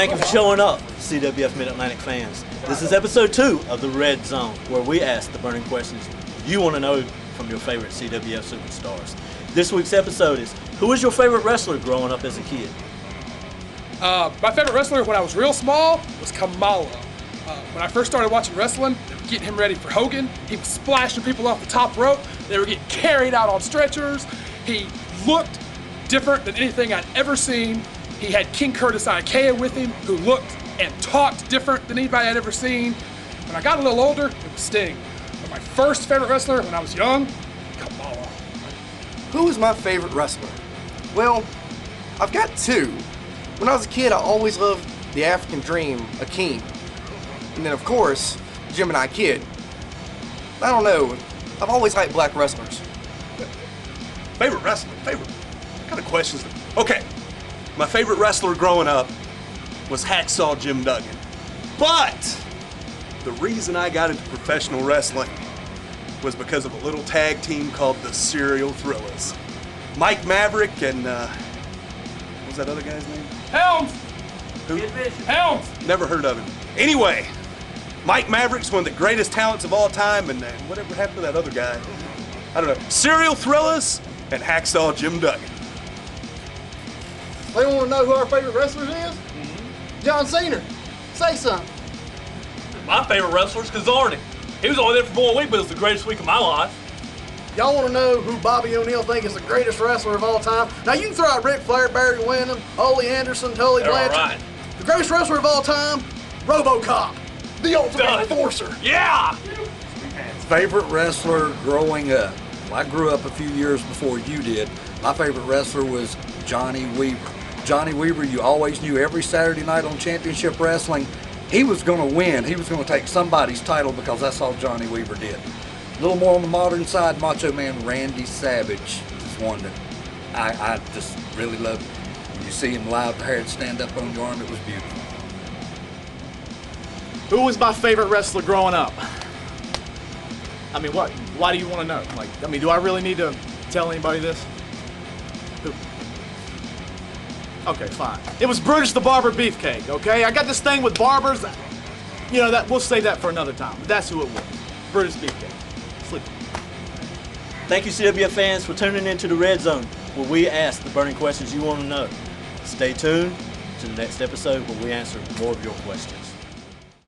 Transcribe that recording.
Thank you for showing up, CWF Mid-Atlantic fans. This is episode 2 of the Red Zone, where we ask the burning questions you want to know from your favorite CWF superstars. This week's episode is, who was your favorite wrestler growing up as a kid? My favorite wrestler when I was real small was Kamala. When I first started watching wrestling, they were getting him ready for Hogan. He was splashing people off the top rope. They were getting carried out on stretchers. He looked different than anything I'd ever seen. He had King Curtis Ikea with him, who looked and talked different than anybody I'd ever seen. When I got a little older, it was Sting. But my first favorite wrestler when I was young, Kamala. Who is my favorite wrestler? Well, I've got two. When I was a kid, I always loved the African Dream, Akeem. And then, of course, Gemini Kid. I don't know, I've always liked black wrestlers. Favorite wrestler? Favorite? What kind of questions? Okay, my favorite wrestler growing up was Hacksaw Jim Duggan. But the reason I got into professional wrestling was because of a little tag team called the Serial Thrillers. Mike Maverick and, what was that other guy's name? Helms! Who? Helms! Never heard of him. Anyway, Mike Maverick's one of the greatest talents of all time, and whatever happened to that other guy? I don't know. Serial Thrillers and Hacksaw Jim Duggan. They want to know who our favorite wrestler is? John Cena. Say something. My favorite wrestler is Kazarnik. He was only there for 1 week, but it was the greatest week of my life. Y'all want to know who Bobby O'Neill think is the greatest wrestler of all time? Now you can throw out Ric Flair, Barry Windham, Ole Anderson, Tully They're all Blanchard. right. The greatest wrestler of all time, RoboCop, the ultimate Done. enforcer. Yeah! Favorite wrestler growing up. Well, I grew up a few years before you did. My favorite wrestler was Johnny Weaver. Johnny Weaver, you always knew every Saturday night on Championship Wrestling, he was going to win. He was going to take somebody's title because that's all Johnny Weaver did. A little more on the modern side, Macho Man Randy Savage is one that I just really love. When you see him live, the hair would stand up on your arm, it was beautiful. Who was my favorite wrestler growing up? I mean, what? Why do you want to know? Like, I mean, do I really need to tell anybody this? Who? Okay, fine. It was Brutus the Barber Beefcake, okay? I got this thing with barbers. You know, that we'll save that for another time. But that's who it was. Brutus Beefcake. Sleep. Thank you, CWF fans, for tuning into the Red Zone, where we ask the burning questions you want to know. Stay tuned to the next episode where we answer more of your questions.